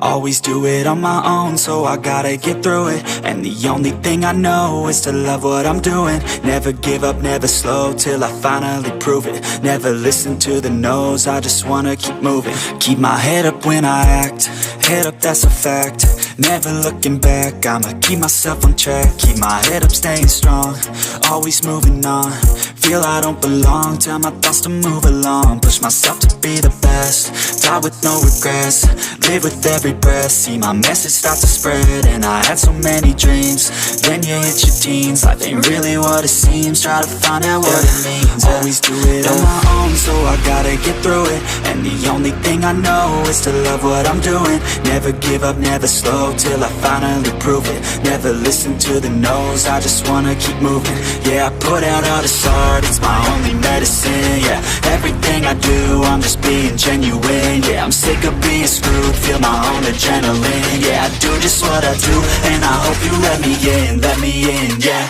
Always do it on my own, so I gotta get through it. And the only thing I know is to love what I'm doing. Never give up, never slow, till I finally prove it. Never listen to the no's, I just wanna keep moving. Keep my head up when I act, head up, that's a fact. Never looking back, I'ma keep myself on track. Keep my head up, staying strong, always moving on. Feel I don't belong, tell my thoughts to move along. Push myself to be the best, die with no regrets. Live with every breath, see my message start to spread. And I had so many dreams, then you hit your teens. Life ain't really what it seems, try to find out what it means. Always do it on my own, so I gotta get through it. And the only thing I know is to love what I'm doing. Never give up, never slow, till I finally prove it. Never listen to the no's, I just wanna keep moving. Yeah, I put out all this art, it's my only medicine. Yeah, everything I do, I'm just being genuine. Yeah, I'm sick of being screwed, feel my own adrenaline. Yeah, I do just what I do, and I hope you let me in, yeah.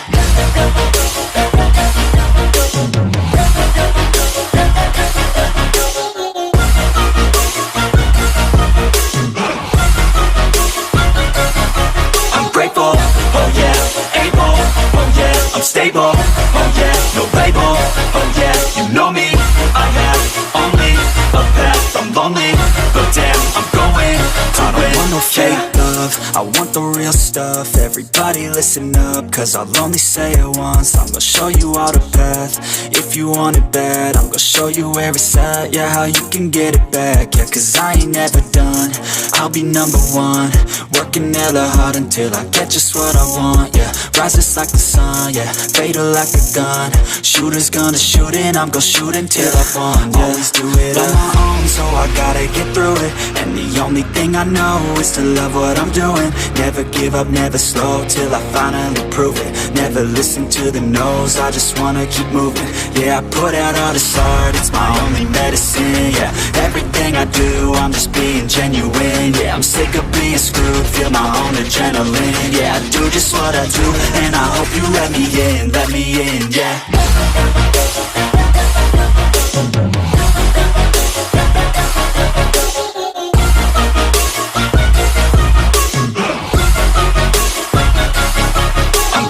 I'm grateful, oh yeah, able, oh yeah, I'm stable, oh yeah, no label, oh yeah, you know me, I have only a path, I'm lonely, but damn, I'm going to win. I don't want no fake love, I want the real stuff. Everybody listen up, cause I'll only say it once. I'm gonna show you all the path, if you want it bad. I'm gonna show you where it's at, yeah, how you can get it back. Yeah, cause I ain't never done, I'll be number one. Working hella hard until I get just what I want, yeah. Rises like the sun, yeah, fatal like a gun. Shooter's gonna shoot and I'm gonna shoot until I won, yeah. Always do it on my own, so I gotta get through it. And the only thing I know is to love what I'm doing. Never give up, never slow, till I finally prove it. Never listen to the no's, I just wanna keep moving. Yeah, I put out all this art, it's my only medicine. Yeah, everything I do, I'm just being genuine. Yeah, I'm sick of being screwed, feel my own adrenaline. Yeah, I do just what I do, and I hope you let me in, yeah.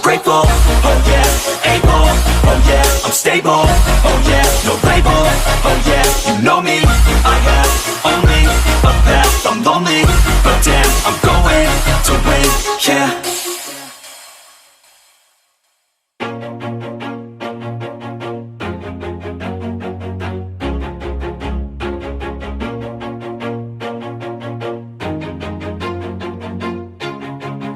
Grateful, oh yeah, able, oh yeah, I'm stable, oh yeah, no label, oh yeah, you know me, I have only a path, I'm lonely, but damn, I'm going to win, yeah.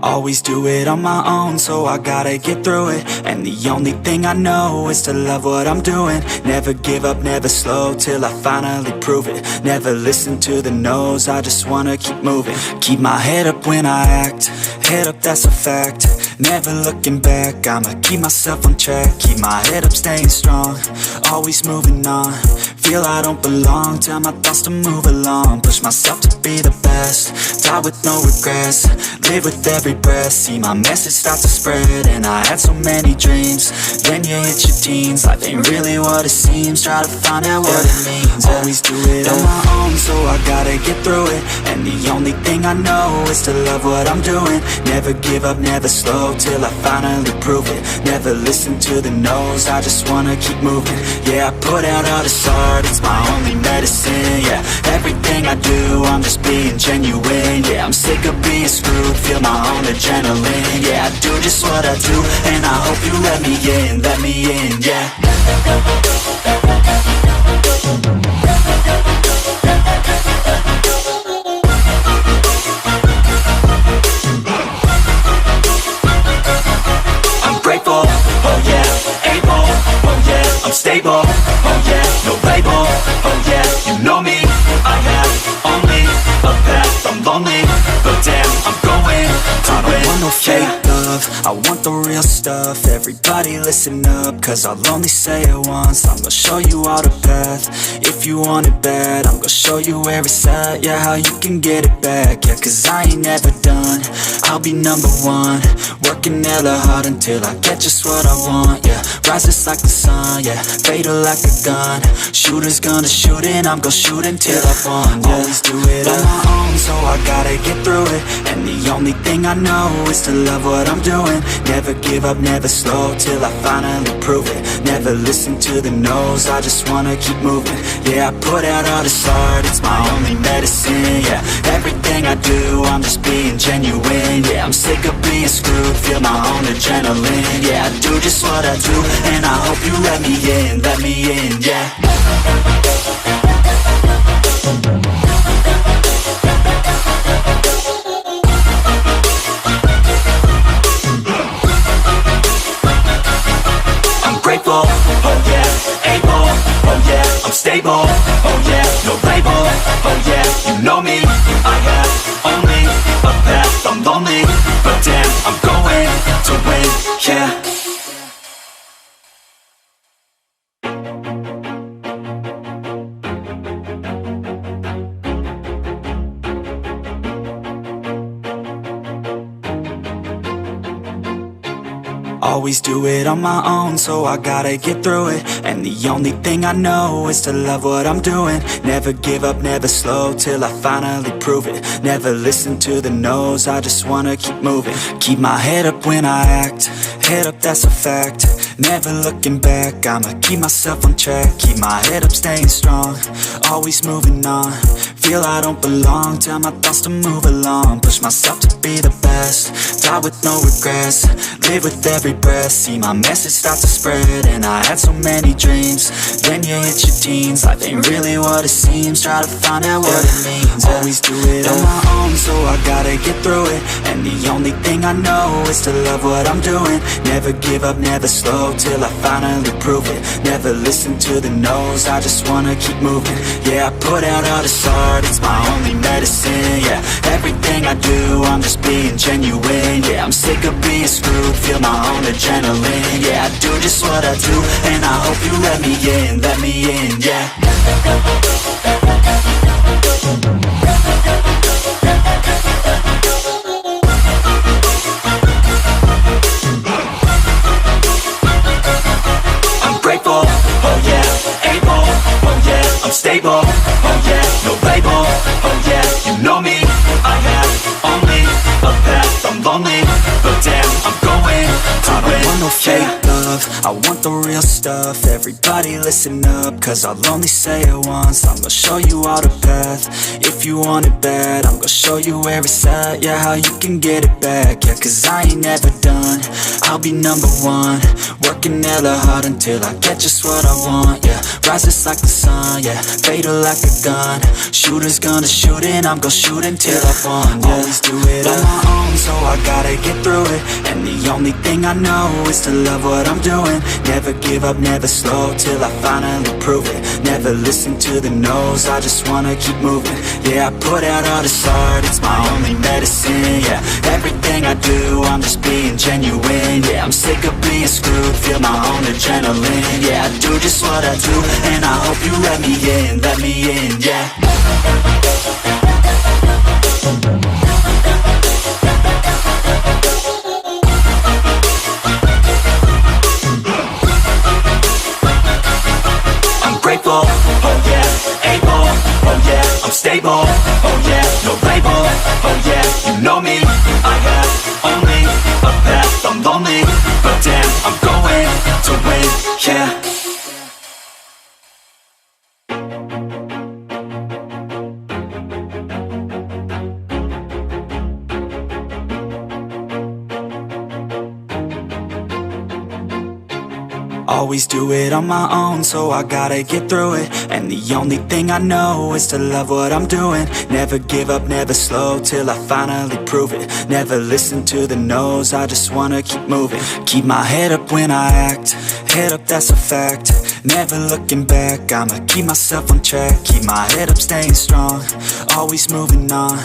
Always do it on my own, so I gotta get through it. And the only thing I know is to love what I'm doing. Never give up, never slow, till I finally prove it. Never listen to the no's, I just wanna keep moving. Keep my head up when I act, head up, that's a fact. Never looking back, I'ma keep myself on track. Keep my head up, staying strong, always moving on. Feel I don't belong, tell my thoughts to move along. Push myself to be the best, die with no regrets. Live with every breath, see my message start to spread. And I had so many dreams, then you hit your teens. Life ain't really what it seems, try to find out what it means. Always do it on my own, so I gotta get through it. And the only thing I know is to love what I'm doing. Never give up, never slow, till I finally prove it. Never listen to the no's, I just wanna keep moving. Yeah, I put out all this art, it's my only medicine. Yeah, everything I do, I'm just being genuine. Yeah, I'm sick of being screwed, feel my own adrenaline. Yeah, I do just what I do, and I hope you let me in, yeah. I'm grateful, oh yeah, able, oh yeah, I'm stable, oh yeah, no label, oh yeah, you know me, I have only a path, I'm lonely, but damn, I'm going to win. I don't want no fake love, I want the real stuff. Everybody listen up, cause I'll only say it once. I'm gonna show you all the path, if you want it bad. I'm gonna show you where it's at, yeah, how you can get it back. Yeah, cause I ain't never done, I'll be number one. Working hella hard until I get just what I want, yeah. rises like the sun, yeah, fatal like a gun. Shooters gonna shoot and I'm gonna shoot until I won, yeah. Always do it on my own, so I gotta get through it. And the only thing I know is to love what I'm doing. Never give up, never slow, till I finally prove it. Never listen to the no's, I just wanna keep moving. Yeah, I put out all this art, it's my only medicine, yeah. Everything I do, I'm just being genuine, yeah. I'm sick of being screwed, feel my own adrenaline, yeah. I do just what I do, and I hope you let me in, yeah. Grateful, oh yeah, able, oh yeah, I'm stable, oh yeah, no label, oh yeah, you know me, I have only a path, I'm lonely, but damn, I'm going to win, yeah. Always do it on my own, so I gotta get through it. And the only thing I know is to love what I'm doing. Never give up, never slow, till I finally prove it. Never listen to the no's, I just wanna keep moving. Keep my head up when I act, head up, that's a fact. Never looking back, I'ma keep myself on track. Keep my head up, staying strong, always moving on. Feel I don't belong, tell my thoughts to move along. Push myself to be the best, die with no regrets. Live with every breath, see my message start to spread. And I had so many dreams, then you hit your teens. Life ain't really what it seems, try to find out what it means. Always do it on my own, so I gotta get through it. And the only thing I know is to love what I'm doing. Never give up, never slow, till I finally prove it. Never listen to the no's, I just wanna keep moving. Yeah, I put out all this art, it's my only medicine, yeah. Everything I do, I'm just being genuine, yeah. I'm sick of being screwed, feel my own adrenaline, yeah. I do just what I do, and I hope you let me in, yeah. I'm grateful, oh yeah, able, oh yeah, I'm stable, oh yeah, no label, oh yeah, you know me, I have only a path, I'm lonely, but damn, I'm going to win. I don't want no fake love, I want the real stuff. Everybody listen up, cause I'll only say it once. I'm gonna show you all the path, if you want it bad. I'm gonna show you where it's at, yeah, how you can get it back. Yeah, cause I ain't never done, I'll be number one. Working hella hard until I get just what I want, yeah. Rises like the sun, yeah, fatal like a gun. Shooters gonna shoot and I'm gonna shoot until I won, yeah. Always do it on my own, so I gotta get through it. And the only thing I know is to love what I'm doing. Never give up, never slow, till I finally prove it. Never listen to the no's, I just wanna keep moving. Yeah, I put out all this art, it's my only medicine, yeah. Everything I do, I'm just being genuine, yeah. I'm sick of being screwed, feel my own adrenaline, yeah. I do just what I do, and I hope you let me in, yeah. Grateful, oh yeah, able, oh yeah, I'm stable, oh yeah, no label, oh yeah, you know me, I have only a path, I'm lonely, but damn, I'm going to win, yeah. Always do it on my own, so I gotta get through it. And the only thing I know is to love what I'm doing. Never give up, never slow, till I finally prove it. Never listen to the no's, I just wanna keep moving. Keep my head up when I act, head up, that's a fact. Never looking back, I'ma keep myself on track. Keep my head up, staying strong, always moving on.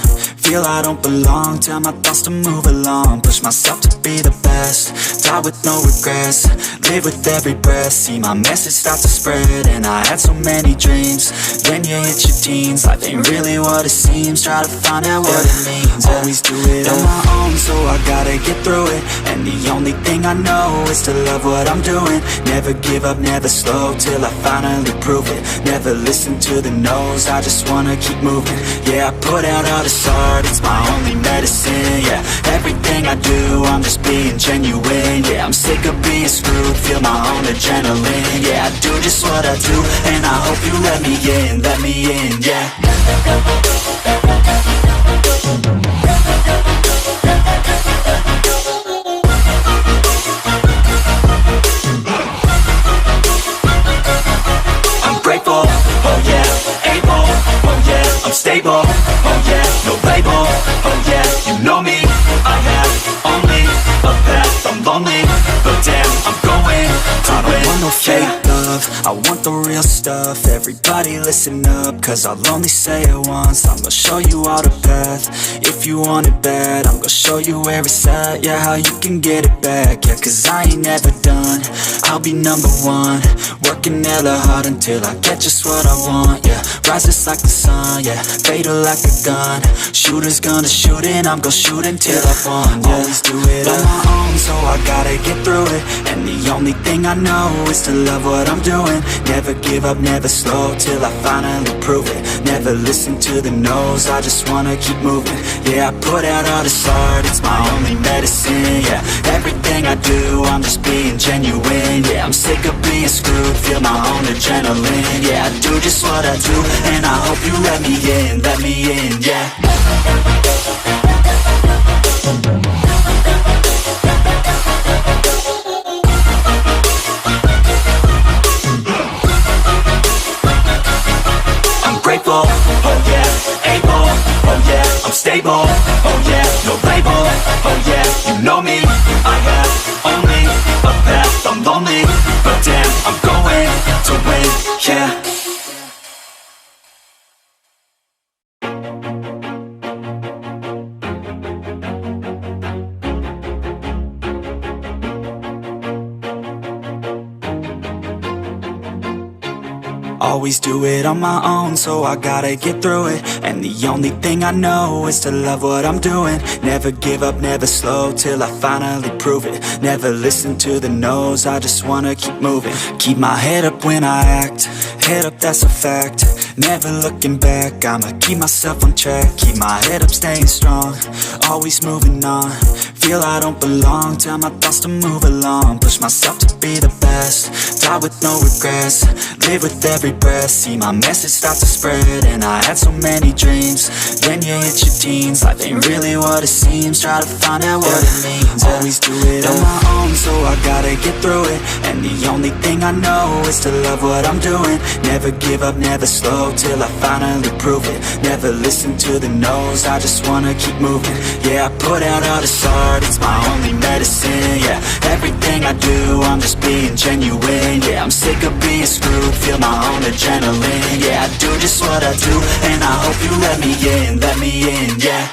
Feel I don't belong, tell my thoughts to move along. Push myself to be the best, die with no regrets. Live with every breath, see my message start to spread. And I had so many dreams, then you hit your teens. Life ain't really what it seems, try to find out what it means. Always do it on my own, so I gotta get through it. And the only thing I know is to love what I'm doing. Never give up, never slow, till I finally prove it. Never listen to the no's, I just wanna keep moving. Yeah, I put out all this art, it's my only medicine. Yeah, everything I do, I'm just being genuine. Yeah, I'm sick of being screwed, feel my own adrenaline. Yeah, I do just what I do, and I hope you let me in, yeah. I'm grateful, oh yeah, able, oh yeah, I'm stable, oh yeah, no label, oh yeah, you know me, I have only a path, I'm lonely, but damn, I'm going to win. I don't want no fake love, I want the real stuff. Everybody listen up, cause I'll only say it once. I'm gonna show you all the path, if you want it bad. I'm gonna show you where it's at, yeah, how you can get it back. Yeah, cause I ain't never done, I'll be number one. Working hella hard until I get just what I want, yeah. Rises like the sun, yeah, fatal like a gun. Shooters gonna shoot and I'm gonna shoot until I won, yeah. Always do it on my own, so I gotta get through it. And the only thing I know is to love what I'm doing. Never give up, never slow, till I finally prove it. Never listen to the no's, I just wanna keep moving. Yeah, I put out all this art, it's my only medicine. Yeah, everything I do, I'm just being genuine. Yeah, I'm sick of being screwed, feel my own adrenaline. Yeah, I do just what I do, and I hope you let me in, yeah. Grateful, oh yeah, able, oh yeah, I'm stable, oh yeah, no label, oh yeah, you know me, I have only a path, I'm lonely, but damn, I'm going to win, yeah. Always do it on my own, so I gotta get through it. And the only thing I know is to love what I'm doing. Never give up, never slow, till I finally prove it. Never listen to the no's, I just wanna keep moving. Keep my head up when I act, head up, that's a fact. Never looking back, I'ma keep myself on track. Keep my head up, staying strong, always moving on. Feel I don't belong, tell my thoughts to move along. Push myself to be the best, die with no regrets. Live with every breath, see my message start to spread. And I had so many dreams, then you hit your teens. Life ain't really what it seems, try to find out what it means. Always do it on my own, so I gotta get through it. And the only thing I know is to love what I'm doing. Never give up, never slow, till I finally prove it. Never listen to the no's, I just wanna keep moving. Yeah, I put out all this art, it's my only medicine. Yeah, everything I do, I'm just being genuine. Yeah, I'm sick of being screwed, feel my own adrenaline. Yeah, I do just what I do, and I hope you let me in, yeah.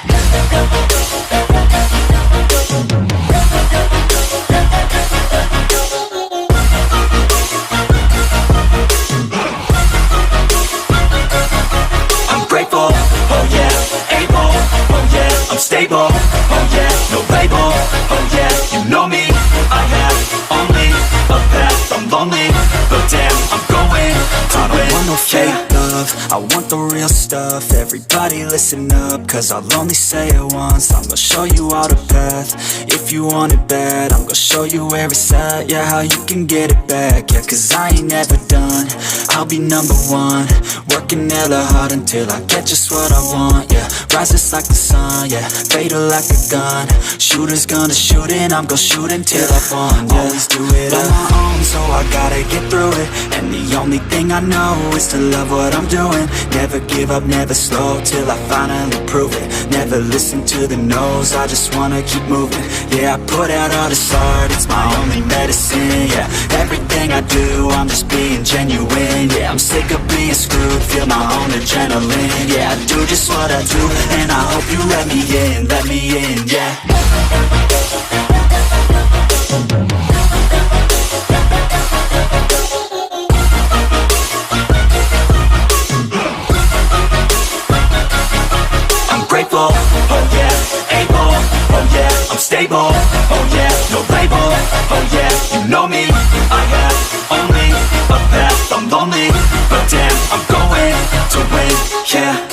I'm grateful, oh yeah, able, oh yeah, I'm stable, oh yeah, no label, oh yeah, you know me, I have only a path, I'm lonely, but damn, I'm going to win. I don't want no fake love, I want the real stuff. Everybody listen up, cause I'll only say it once. I'm gonna show you all the path, if you want it bad. I'm gonna show you where it's at, yeah, how you can get it back. Yeah, cause I ain't never done, I'll be number one. Working hella hard until I get just what I want, yeah. Rises like the sun, yeah, fatal like a gun. Shooters gonna shoot and I'm gonna shoot until I won, yeah. Always do it on my own, so I gotta get through it. And the only thing I know is to love what I'm I'm doing. Never give up, never slow, till I finally prove it. Never listen to the no's, I just wanna keep moving. Yeah, I put out all this art, it's my only medicine. Yeah, everything I do, I'm just being genuine. Yeah, I'm sick of being screwed, feel my own adrenaline. Yeah, I do just what I do, and I hope you let me in, yeah. Grateful, oh yeah, able, oh yeah, I'm stable, oh yeah, no label, oh yeah, you know me, I have only a path, I'm lonely, but damn, I'm going to win, yeah.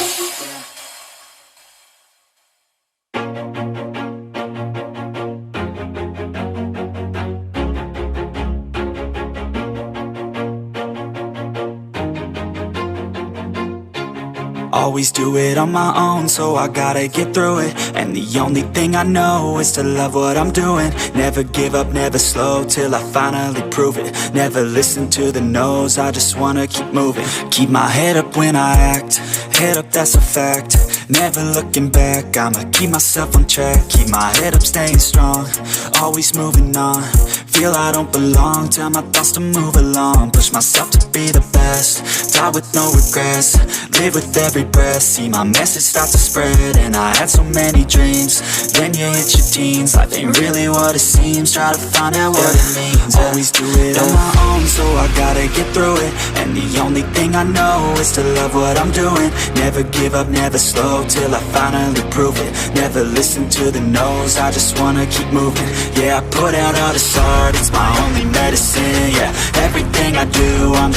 Always do it on my own, so I gotta get through it. And the only thing I know is to love what I'm doing. Never give up, never slow, till I finally prove it. Never listen to the no's, I just wanna keep moving. Keep my head up when I act, head up, that's a fact. Never looking back, I'ma keep myself on track. Keep my head up, staying strong, always moving on. Feel I don't belong, tell my thoughts to move along. Push myself to be the best, die with no regrets. Live with every breath, see my message start to spread. And I had so many dreams, then you hit your teens. Life ain't really what it seems, try to find out what it means. Always do it on my own, so I gotta get through it. And the only thing I know is to love what I'm doing. Never give up, never slow, till I finally prove it. Never listen to the no's, I just wanna keep moving. Yeah, I put out all this art, it's my only medicine. Yeah, everything I do, I'm